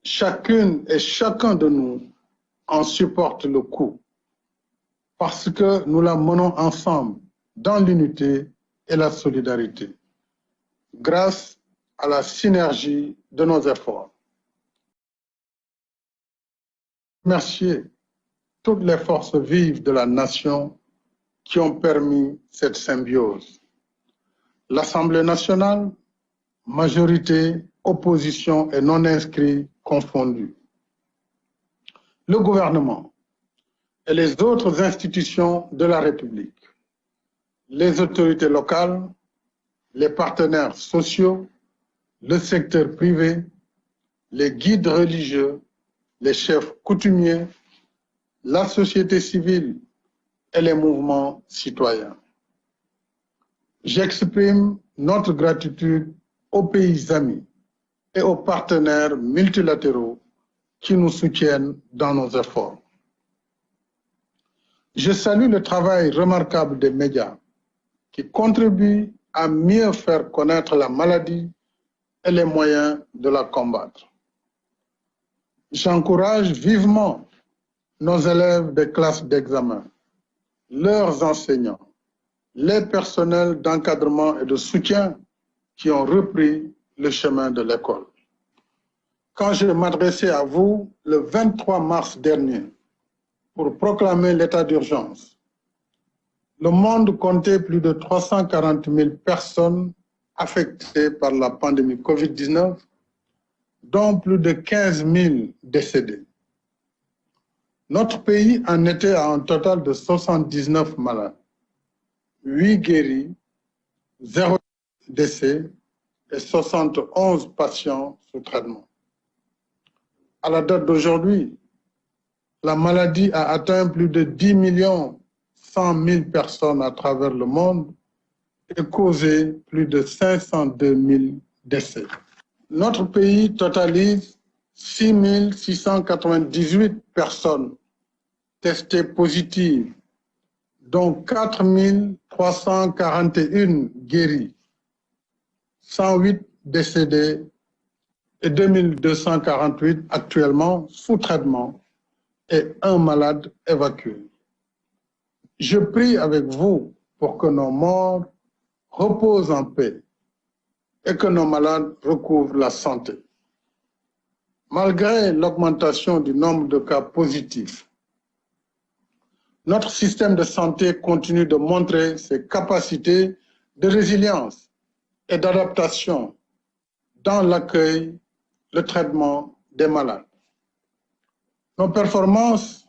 chacune et chacun de nous en supporte le coût parce que nous la menons ensemble dans l'unité et la solidarité, grâce à la synergie de nos efforts. Remercier toutes les forces vives de la nation qui ont permis cette symbiose. L'Assemblée nationale, majorité, opposition et non-inscrits confondus. Le gouvernement et les autres institutions de la République, les autorités locales, les partenaires sociaux, le secteur privé, les guides religieux, les chefs coutumiers, la société civile et les mouvements citoyens. J'exprime notre gratitude aux pays amis et aux partenaires multilatéraux qui nous soutiennent dans nos efforts. Je salue le travail remarquable des médias qui contribuent à mieux faire connaître la maladie et les moyens de la combattre. J'encourage vivement nos élèves des classes d'examen, leurs enseignants, les personnels d'encadrement et de soutien qui ont repris le chemin de l'école. Quand je m'adressais à vous le 23 mars dernier pour proclamer l'état d'urgence, le monde comptait plus de 340 000 personnes affectées par la pandémie Covid-19, dont plus de 15 000 décédés. Notre pays en était à un total de 79 malades, 8 guéris, 0 décès et 71 patients sous traitement. À la date d'aujourd'hui, la maladie a atteint plus de 10 100 000 personnes à travers le monde et causé plus de 502 000 décès. Notre pays totalise 6 698 personnes testées positives, dont 4 341 guéris, 108 décédés et 2 248 actuellement sous traitement et un malade évacué. Je prie avec vous pour que nos morts reposent en paix et que nos malades recouvrent la santé. Malgré l'augmentation du nombre de cas positifs, notre système de santé continue de montrer ses capacités de résilience et d'adaptation dans l'accueil, le traitement des malades. Nos performances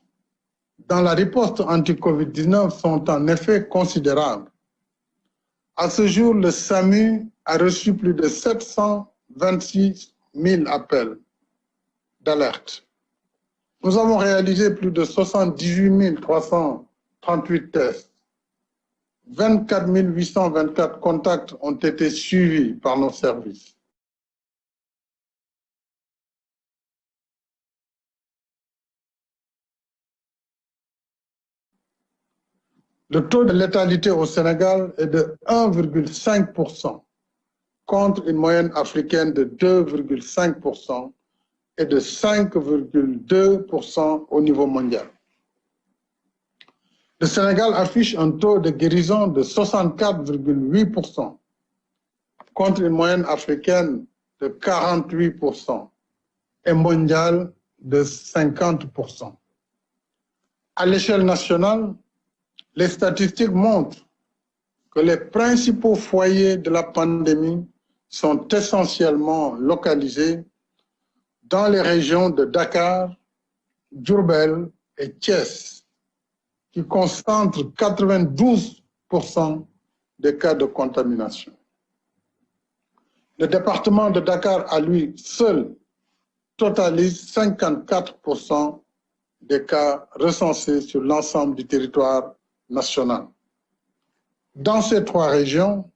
dans la riposte anti-Covid-19 sont en effet considérables. À ce jour, le SAMU a reçu plus de 726 000 appels d'alerte. Nous avons réalisé plus de 78 338 tests. 24 824 contacts ont été suivis par nos services. Le taux de létalité au Sénégal est de 1,5% contre une moyenne africaine de 2,5% et de 5,2% au niveau mondial. Le Sénégal affiche un taux de guérison de 64,8% contre une moyenne africaine de 48% et mondiale de 50%. À l'échelle nationale, les statistiques montrent que les principaux foyers de la pandémie sont essentiellement localisés dans les régions de Dakar, Diourbel et Thiès, qui concentrent 92% des cas de contamination. Le département de Dakar, à lui seul, totalise 54% des cas recensés sur l'ensemble du territoire national. Dans ces trois régions,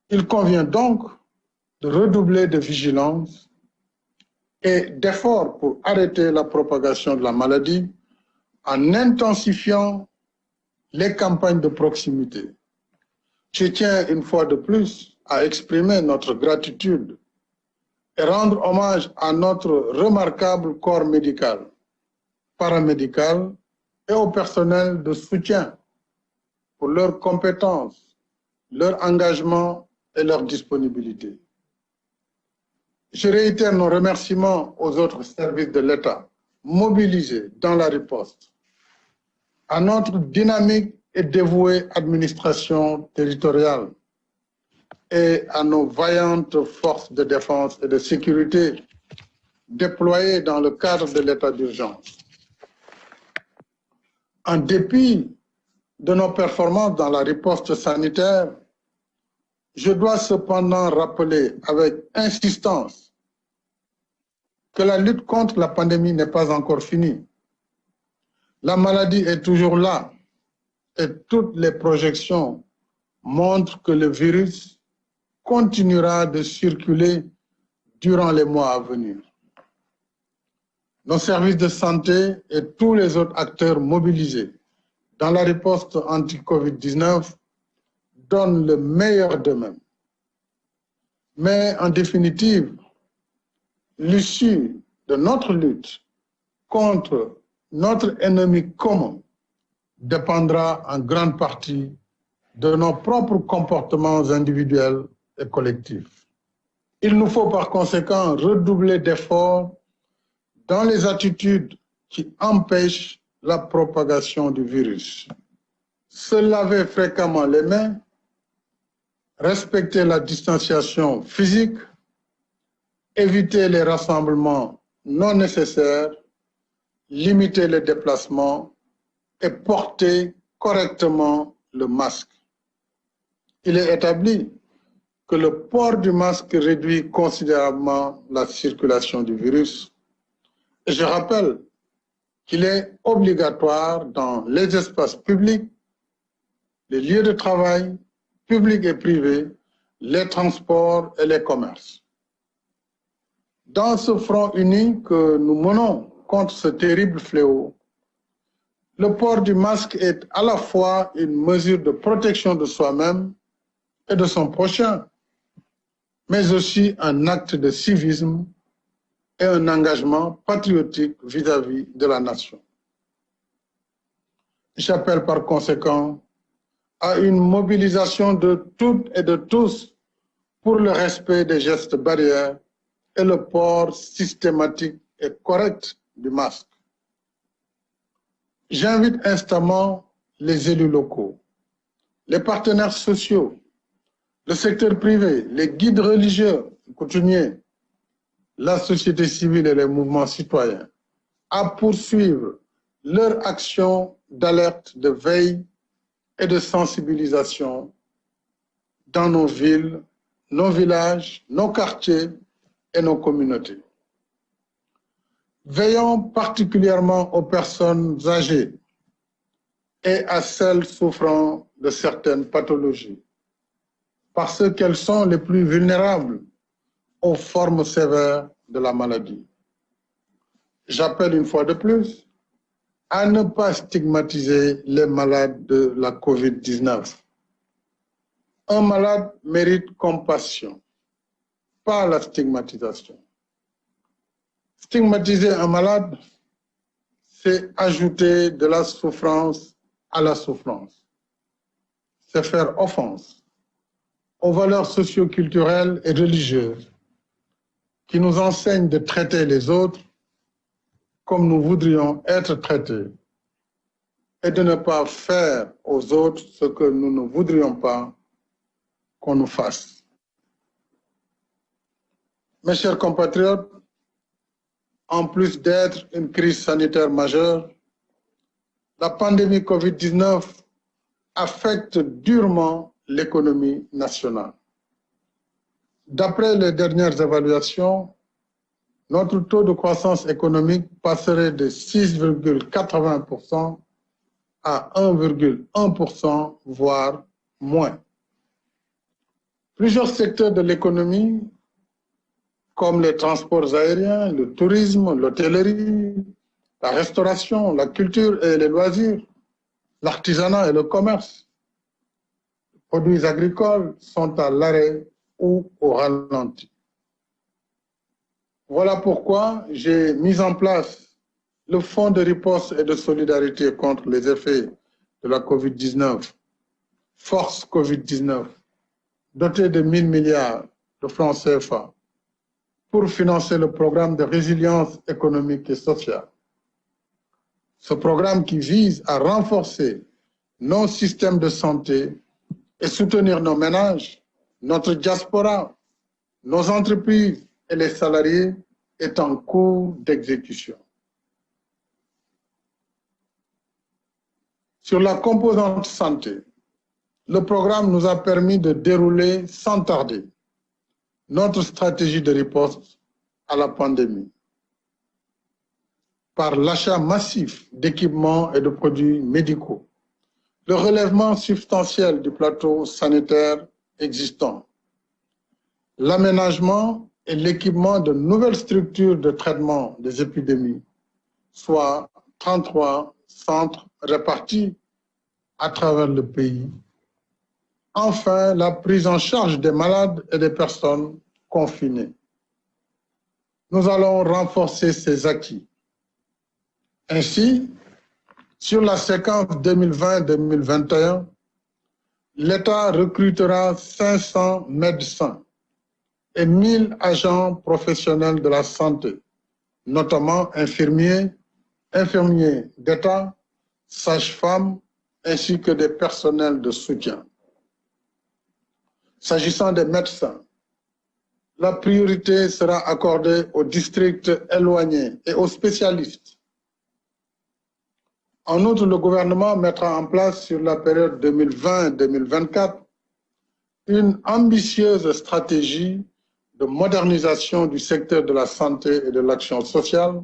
il convient donc de redoubler de vigilance et d'efforts pour arrêter la propagation de la maladie en intensifiant les campagnes de proximité. Je tiens une fois de plus à exprimer notre gratitude et rendre hommage à notre remarquable corps médical, paramédical et au personnel de soutien pour leurs compétences, leur engagement et leur disponibilité. Je réitère nos remerciements aux autres services de l'État mobilisés dans la riposte, à notre dynamique et dévouée administration territoriale et à nos vaillantes forces de défense et de sécurité déployées dans le cadre de l'état d'urgence. En dépit de nos performances dans la riposte sanitaire, je dois cependant rappeler avec insistance que la lutte contre la pandémie n'est pas encore finie. La maladie est toujours là et toutes les projections montrent que le virus continuera de circuler durant les mois à venir. Nos services de santé et tous les autres acteurs mobilisés dans la riposte anti-Covid-19 donnent le meilleur d'eux-mêmes. Mais en définitive, l'issue de notre lutte contre notre ennemi commun dépendra en grande partie de nos propres comportements individuels et collectifs. Il nous faut par conséquent redoubler d'efforts dans les attitudes qui empêchent la propagation du virus. Se laver fréquemment les mains, respecter la distanciation physique, éviter les rassemblements non nécessaires, limiter les déplacements et porter correctement le masque. Il est établi que le port du masque réduit considérablement la circulation du virus. Et je rappelle qu'il est obligatoire dans les espaces publics, les lieux de travail, publics et privés, les transports et les commerces. Dans ce front uni que nous menons contre ce terrible fléau, le port du masque est à la fois une mesure de protection de soi-même et de son prochain, mais aussi un acte de civisme et un engagement patriotique vis-à-vis de la nation. J'appelle par conséquent à une mobilisation de toutes et de tous pour le respect des gestes barrières et le port systématique et correct du masque. J'invite instamment les élus locaux, les partenaires sociaux, le secteur privé, les guides religieux, coutumiers, la société civile et les mouvements citoyens à poursuivre leur action d'alerte, de veille et de sensibilisation dans nos villes, nos villages, nos quartiers et nos communautés. Veillons particulièrement aux personnes âgées et à celles souffrant de certaines pathologies, parce qu'elles sont les plus vulnérables aux formes sévères de la maladie. J'appelle une fois de plus à ne pas stigmatiser les malades de la COVID-19. Un malade mérite compassion, pas la stigmatisation. Stigmatiser un malade, c'est ajouter de la souffrance à la souffrance. C'est faire offense aux valeurs socio-culturelles et religieuses qui nous enseignent de traiter les autres comme nous voudrions être traités et de ne pas faire aux autres ce que nous ne voudrions pas qu'on nous fasse. Mes chers compatriotes, en plus d'être une crise sanitaire majeure, la pandémie Covid-19 affecte durement l'économie nationale. D'après les dernières évaluations, notre taux de croissance économique passerait de 6,80% à 1,1%, voire moins. Plusieurs secteurs de l'économie, comme les transports aériens, le tourisme, l'hôtellerie, la restauration, la culture et les loisirs, l'artisanat et le commerce, les produits agricoles sont à l'arrêt ou au ralenti. Voilà pourquoi j'ai mis en place le Fonds de riposte et de solidarité contre les effets de la COVID-19, Force COVID-19, doté de 1 000 milliards de francs CFA pour financer le programme de résilience économique et sociale. Ce programme qui vise à renforcer nos systèmes de santé et soutenir nos ménages, notre diaspora, nos entreprises et les salariés est en cours d'exécution. Sur la composante santé, le programme nous a permis de dérouler sans tarder notre stratégie de riposte à la pandémie par l'achat massif d'équipements et de produits médicaux, le relèvement substantiel du plateau sanitaire existant, l'aménagement et l'équipement de nouvelles structures de traitement des épidémies, soit 33 centres répartis à travers le pays. Enfin, la prise en charge des malades et des personnes confinées. Nous allons renforcer ces acquis. Ainsi, sur la séquence 2020-2021, l'État recrutera 500 médecins et 1 000 agents professionnels de la santé, notamment infirmiers d'État, sages-femmes, ainsi que des personnels de soutien. S'agissant des médecins, la priorité sera accordée aux districts éloignés et aux spécialistes. En outre, le gouvernement mettra en place sur la période 2020-2024 une ambitieuse stratégie de modernisation du secteur de la santé et de l'action sociale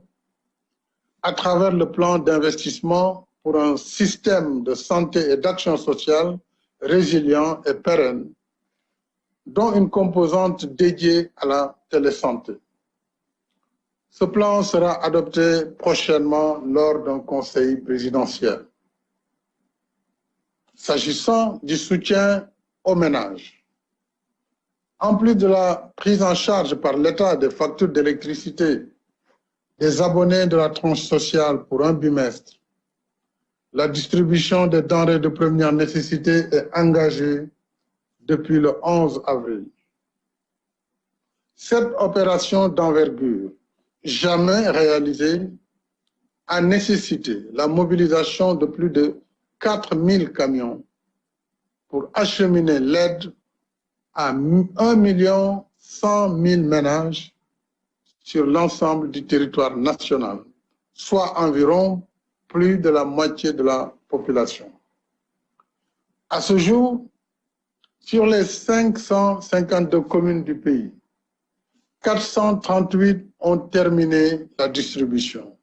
à travers le plan d'investissement pour un système de santé et d'action sociale résilient et pérenne, dont une composante dédiée à la télésanté. Ce plan sera adopté prochainement lors d'un conseil présidentiel. S'agissant du soutien aux ménages, en plus de la prise en charge par l'État des factures d'électricité des abonnés de la tranche sociale pour un bimestre, la distribution des denrées de première nécessité est engagée depuis le 11 avril. Cette opération d'envergure, jamais réalisée, a nécessité la mobilisation de plus de 4 000 camions pour acheminer l'aide à 1 100 000 ménages sur l'ensemble du territoire national, soit environ plus de la moitié de la population. À ce jour, sur les 552 communes du pays, 438 ont terminé la distribution.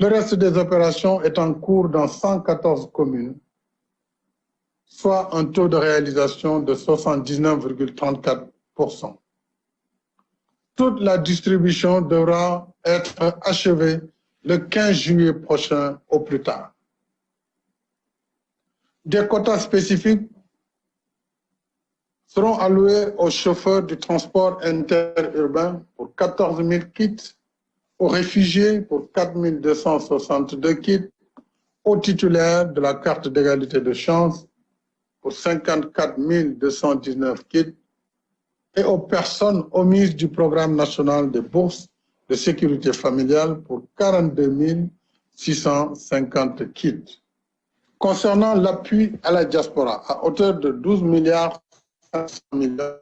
Le reste des opérations est en cours dans 114 communes, soit un taux de réalisation de 79,34%. Toute la distribution devra être achevée le 15 juillet prochain au plus tard. Des quotas spécifiques seront alloués aux chauffeurs du transport interurbain pour 14 000 kits, aux réfugiés pour 4 262 kits, aux titulaires de la carte d'égalité de chance pour 54 219 kits et aux personnes omises du programme national des bourses de sécurité familiale pour 42 650 kits. Concernant l'appui à la diaspora, à hauteur de 12 milliards 500 millions,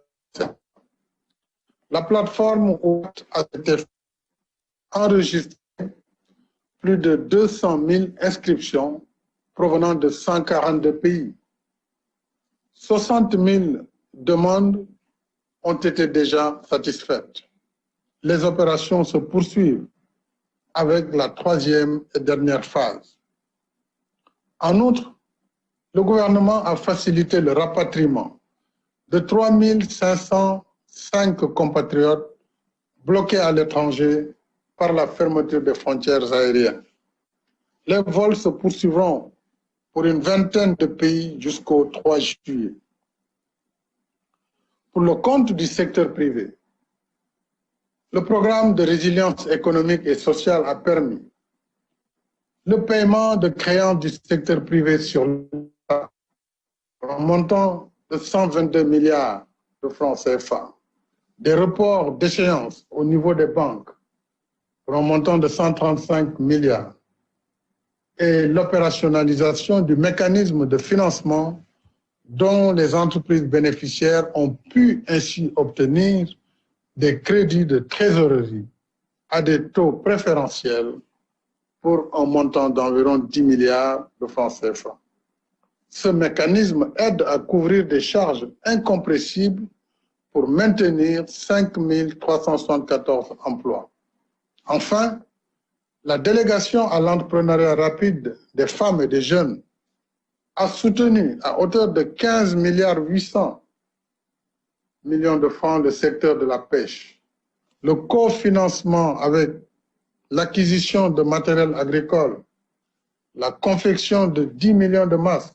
la plateforme a été enregistrée plus de 200 000 inscriptions provenant de 142 pays. 60 000 demandes ont été déjà satisfaites. Les opérations se poursuivent avec la troisième et dernière phase. En outre, le gouvernement a facilité le rapatriement de 3 505 compatriotes bloqués à l'étranger par la fermeture des frontières aériennes. Les vols se poursuivront pour une vingtaine de pays jusqu'au 3 juillet. Pour le compte du secteur privé, Le programme de résilience économique et sociale a permis le paiement de créances du secteur privé sur l'État en montant de 122 milliards de francs CFA, des reports d'échéance au niveau des banques pour un montant de 135 milliards et l'opérationnalisation du mécanisme de financement dont les entreprises bénéficiaires ont pu ainsi obtenir des crédits de trésorerie à des taux préférentiels pour un montant d'environ 10 milliards de francs CFA. Ce mécanisme aide à couvrir des charges incompressibles pour maintenir 5 374 emplois. Enfin, la délégation à l'entrepreneuriat rapide des femmes et des jeunes a soutenu à hauteur de 15 milliards 800 millions de francs le secteur de la pêche. Le cofinancement avec l'acquisition de matériel agricole, la confection de 10 millions de masques